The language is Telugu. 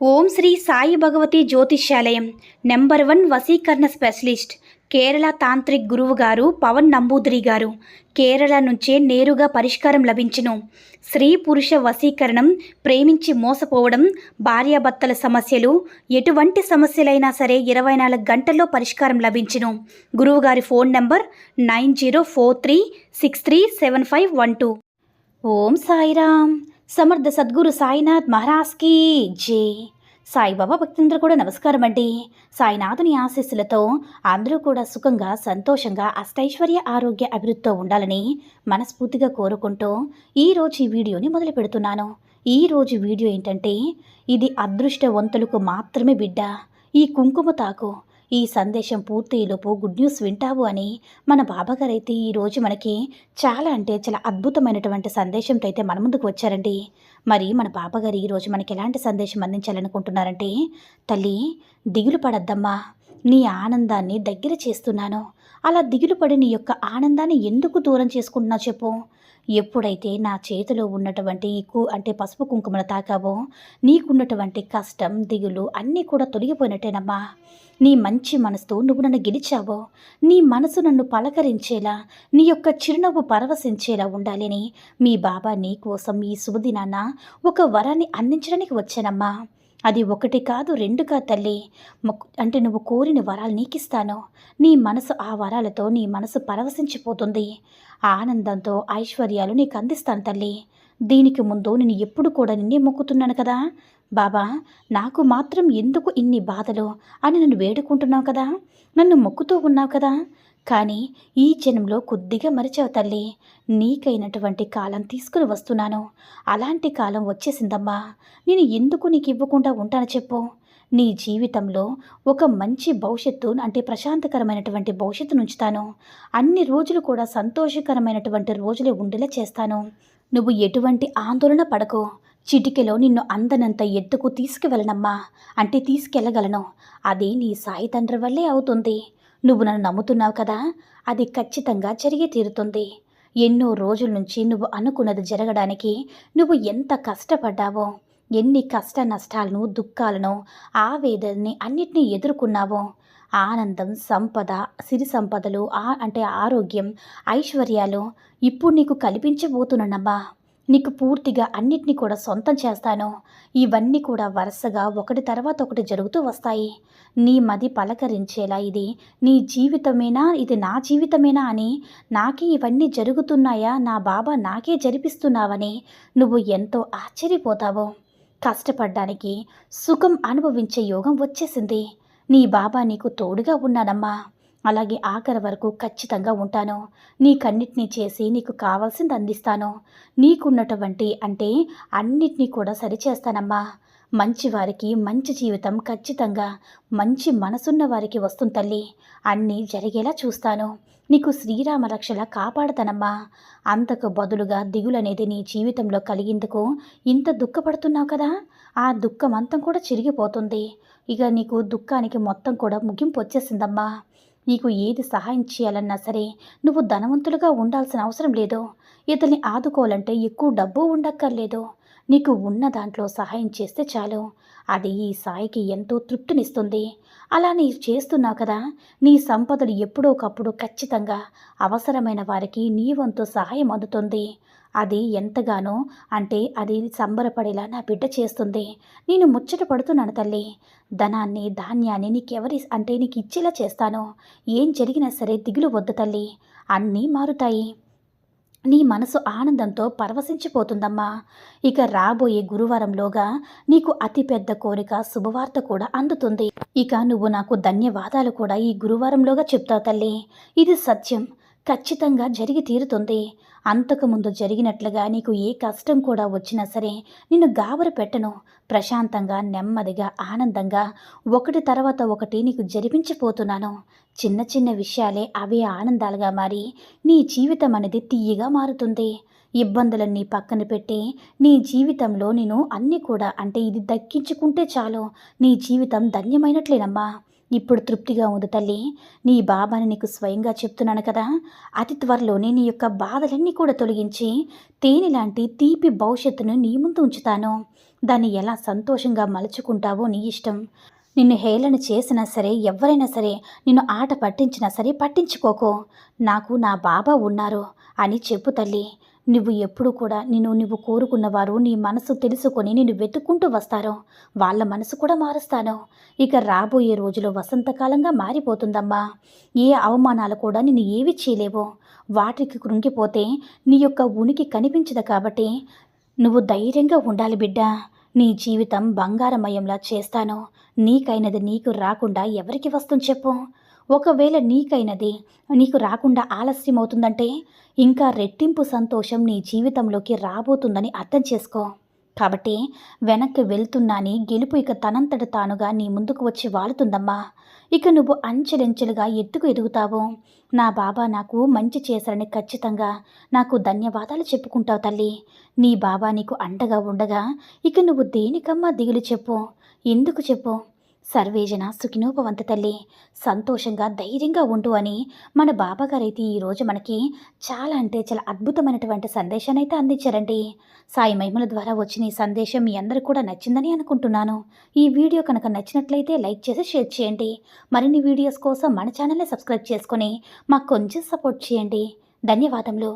ఓం శ్రీ సాయి భగవతి జ్యోతిష్యాలయం నెంబర్ 1 వశీకరణ స్పెషలిస్ట్ కేరళ తాంత్రిక్ గురువు గారు పవన్ నంబూదిరి గారు. కేరళ నుంచే నేరుగా పరిష్కారం లభించును. స్త్రీ పురుష వశీకరణం, ప్రేమించి మోసపోవడం, భార్యాభర్తల సమస్యలు, ఎటువంటి సమస్యలైనా సరే 24 గంటల్లో పరిష్కారం లభించును. గురువుగారి ఫోన్ నంబర్ 9043637512. ఓం సాయిరామ్. సమర్థ సద్గురు సాయినాథ్ మహారాజ్కి జై. సాయిబాబా భక్తులందరూ కూడా నమస్కారం అండి. సాయినాథుని ఆశీస్సులతో అందరూ కూడా సుఖంగా, సంతోషంగా, అష్టైశ్వర్య, ఆరోగ్య అభివృద్ధితో ఉండాలని మనస్ఫూర్తిగా కోరుకుంటూ ఈరోజు ఈ వీడియోని మొదలు పెడుతున్నాను. ఈరోజు వీడియో ఏంటంటే, ఇది అదృష్టవంతులకు మాత్రమే బిడ్డ, ఈ కుంకుమ తాకు. ఈ సందేశం పూర్తయ్యేలోపు గుడ్ న్యూస్ వింటావు అని మన బాబాగారు అయితే ఈరోజు మనకి చాలా అద్భుతమైనటువంటి సందేశంతో అయితే మన ముందుకు వచ్చారండి. మరి మన బాబాగారు ఈరోజు మనకి ఎలాంటి సందేశం అందించాలనుకుంటున్నారంటే, తల్లి దిగులు పడద్దమ్మా, నీ ఆనందాన్ని దగ్గర చేస్తున్నాను. అలా దిగులు పడి నీ యొక్క ఆనందాన్ని ఎందుకు దూరం చేసుకుంటున్నా చెప్పు. ఎప్పుడైతే నా చేతిలో ఉన్నటువంటి పసుపు కుంకుమను తాకావో, నీకున్నటువంటి కష్టం, దిగులు అన్నీ కూడా తొలగిపోయినట్టేనమ్మా. నీ మంచి మనసుతో నువ్వు నన్ను గెలిచావో, నీ మనసు నన్ను పలకరించేలా, నీ యొక్క చిరునవ్వు పరవశించేలా ఉండాలని మీ బాబా నీ కోసం ఈ శుభదినాన ఒక వరాన్ని అందించడానికి వచ్చానమ్మా. అది 1 కాదు 2 కాదు తల్లి, నువ్వు కోరిన వరాలు నీకిస్తాను. నీ మనసు ఆ వరాలతో నీ మనసు పరవశించిపోతుంది. ఆనందంతో ఐశ్వర్యాలు నీకు అందిస్తాను తల్లి. దీనికి ముందు నేను ఎప్పుడు కూడా నిన్నే మొక్కుతున్నాను కదా బాబా, నాకు మాత్రం ఎందుకు ఇన్ని బాధలు అని నన్ను వేడుకుంటున్నావు కదా, నన్ను మొక్కుతూ ఉన్నావు కదా. కానీ ఈ జన్మలో కొద్దిగా మరిచావు తల్లి. నీకైనటువంటి కాలం తీసుకుని వస్తున్నాను. అలాంటి కాలం వచ్చేసిందమ్మా. నేను ఎందుకు నీకు ఇవ్వకుండా ఉంటాను చెప్పు. నీ జీవితంలో ఒక మంచి భవిష్యత్తు, ప్రశాంతకరమైనటువంటి భవిష్యత్తును ఉంచుతాను. అన్ని రోజులు కూడా సంతోషకరమైనటువంటి రోజులే ఉండేలా చేస్తాను. నువ్వు ఎటువంటి ఆందోళన పడకు. చిటికెలో నిన్ను అందనంత ఎత్తుకు తీసుకువెళ్ళనమ్మా, తీసుకెళ్ళగలను. అది నీ సాయి తండ్రి వల్లే అవుతుంది. నువ్వు నన్ను నమ్ముతున్నావు కదా, అది ఖచ్చితంగా జరిగే తీరుతుంది. ఎన్నో రోజుల నుంచి నువ్వు అనుకున్నది జరగడానికి నువ్వు ఎంత కష్టపడ్డావో, ఎన్ని కష్ట నష్టాలను, దుఃఖాలను, ఆవేదనని అన్నిటినీ ఎదుర్కొన్నావో. ఆనందం, సంపద, సిరి సంపదలు, ఆరోగ్యం, ఐశ్వర్యాలు ఇప్పుడు నీకు కల్పించబోతున్నానమ్మా. నీకు పూర్తిగా అన్నిటినీ కూడా సొంతం చేస్తాను. ఇవన్నీ కూడా వరుసగా ఒకటి తర్వాత ఒకటి జరుగుతూ వస్తాయి. నీ మది పలకరించేలా ఇది నీ జీవితమేనా, ఇది నా జీవితమేనా అని, నాకే ఇవన్నీ జరుగుతున్నాయా, నా బాబా నాకే జరిపిస్తున్నావని నువ్వు ఎంతో ఆశ్చర్యపోతావు. కష్టపడ్డానికి సుఖం అనుభవించే యోగం వచ్చేసింది. నీ బాబా నీకు తోడుగా ఉన్నానమ్మా. అలాగే ఆఖరి వరకు ఖచ్చితంగా ఉంటాను. నీకన్నిటినీ చేసి నీకు కావాల్సింది అందిస్తాను. నీకున్నటువంటి అన్నిటినీ కూడా సరిచేస్తానమ్మా. మంచి వారికి మంచి జీవితం ఖచ్చితంగా మంచి మనసున్న వారికి వస్తుంది తల్లి. అన్నీ జరిగేలా చూస్తాను. నీకు శ్రీరామ రక్షల కాపాడతానమ్మా. అంతకు బదులుగా దిగులనేది నీ జీవితంలో కలిగేందుకు ఇంత దుఃఖపడుతున్నావు కదా, ఆ దుఃఖం అంతం కూడా చిరిగిపోతుంది. ఇక నీకు దుఃఖానికి మొత్తం కూడా ముగింపు వచ్చేసిందమ్మా. నీకు ఏది సహాయం చేయాలన్నా సరే నువ్వు ధనవంతులుగా ఉండాల్సిన అవసరం లేదు. ఇతన్ని ఆదుకోవాలంటే ఎక్కువ డబ్బు ఉండక్కర్లేదు. నీకు ఉన్న దాంట్లో సహాయం చేస్తే చాలు. అది ఈ సాయికి ఎంతో తృప్తినిస్తుంది. అలా నీ చేస్తున్నావు కదా, నీ సంపదలు ఎప్పుడో ఒకప్పుడు ఖచ్చితంగా అవసరమైన వారికి నీ వంతు సహాయం అందుతుంది. అది ఎంతగానో అది సంబరపడేలా నా బిడ్డ చేస్తుంది. నేను ముచ్చట పడుతున్నాను తల్లి. ధనాన్ని, ధాన్యాన్ని నీకు ఇచ్చేలా చేస్తాను. ఏం జరిగినా సరే దిగులు వద్దు తల్లి, అన్నీ మారుతాయి. నీ మనసు ఆనందంతో పరవశించిపోతుందమ్మా. ఇక రాబోయే గురువారంలోగా నీకు అతిపెద్ద కోరిక, శుభవార్త కూడా అందుతుంది. ఇక నువ్వు నాకు ధన్యవాదాలు కూడా ఈ గురువారంలోగా చెప్తావు తల్లి. ఇది సత్యం, ఖచ్చితంగా జరిగి తీరుతుంది. అంతకుముందు జరిగినట్లుగా నీకు ఏ కష్టం కూడా వచ్చినా సరే నిన్ను గాబరు పెట్టను. ప్రశాంతంగా, నెమ్మదిగా, ఆనందంగా ఒకటి తర్వాత ఒకటి నీకు జరిపించిపోతున్నాను. చిన్న చిన్న విషయాలే అవే ఆనందాలుగా మారి నీ జీవితం అనేది తీయగా మారుతుంది. ఇబ్బందులన్నీ పక్కన పెట్టి నీ జీవితంలో నేను అన్నీ కూడా ఇది దక్కించుకుంటే చాలు నీ జీవితం ధన్యమైనట్లేనమ్మా. ఇప్పుడు తృప్తిగా ఉంది తల్లి. నీ బాబాని నీకు స్వయంగా చెప్తున్నాను కదా, అతి త్వరలోనే నీ యొక్క బాధలన్నీ కూడా తొలగించి తేనె లాంటి తీపి భవిష్యత్తును నీ ముందు ఉంచుతాను. దాన్ని ఎలా సంతోషంగా మలుచుకుంటావో నీ ఇష్టం. నిన్ను హేళన చేసినా సరే, ఎవ్వరైనా సరే, నిన్ను ఆట పట్టించినా సరే పట్టించుకోకు. నాకు నా బాబా ఉన్నారు అని చెప్పు తల్లి. నువ్వు ఎప్పుడు కూడా నువ్వు కోరుకున్నవారు నీ మనసు తెలుసుకొని నిన్ను వెతుక్కుంటూ వస్తారు. వాళ్ళ మనసు కూడా మారుస్తాను. ఇక రాబోయే రోజులు వసంతకాలంగా మారిపోతుందమ్మా. ఏ అవమానాలు కూడా నిన్ను ఏవి చేయలేవు. వాటికి కృంగిపోతే నీ యొక్క ఉనికి కనిపించదు కాబట్టి నువ్వు ధైర్యంగా ఉండాలి బిడ్డ. నీ జీవితం బంగారమయంలా చేస్తాను. నీకైనది నీకు రాకుండా ఎవరికి వస్తుంది చెప్పు? ఒకవేళ నీకైనది నీకు రాకుండా ఆలస్యం అవుతుందంటే ఇంకా రెట్టింపు సంతోషం నీ జీవితంలోకి రాబోతుందని అర్థం చేసుకో. కాబట్టి వెనక్కి వెళ్తున్నాని గెలుపు ఇక తనంతట తానుగా నీ ముందుకు వచ్చి వాలుతుందమ్మా. ఇక నువ్వు అంచెలంచెలుగా ఎత్తుకు ఎదుగుతావు. నా బాబా నాకు మంచి చేశారని ఖచ్చితంగా నాకు ధన్యవాదాలు చెప్పుకుంటావు తల్లి. నీ బాబా నీకు అండగా ఉండగా ఇక నువ్వు దేనికమ్మా దిగులు చెప్పు? ఎందుకు చెప్పు? సర్వేజన సుఖినోపవంత తల్లి. సంతోషంగా ధైర్యంగా ఉండు అని మన బాబాగారైతే ఈరోజు మనకి చాలా అంటే చాలా అద్భుతమైనటువంటి సందేశాన్ని అయితే అందించారండి. సాయి మహిమల ద్వారా వచ్చిన ఈ సందేశం మీ అందరూ కూడా నచ్చిందని అనుకుంటున్నాను. ఈ వీడియో కనుక నచ్చినట్లయితే లైక్ చేసి షేర్ చేయండి. మరిన్ని వీడియోస్ కోసం మన ఛానల్ని సబ్స్క్రైబ్ చేసుకొని మాకు కొంచెం సపోర్ట్ చేయండి. ధన్యవాదములు.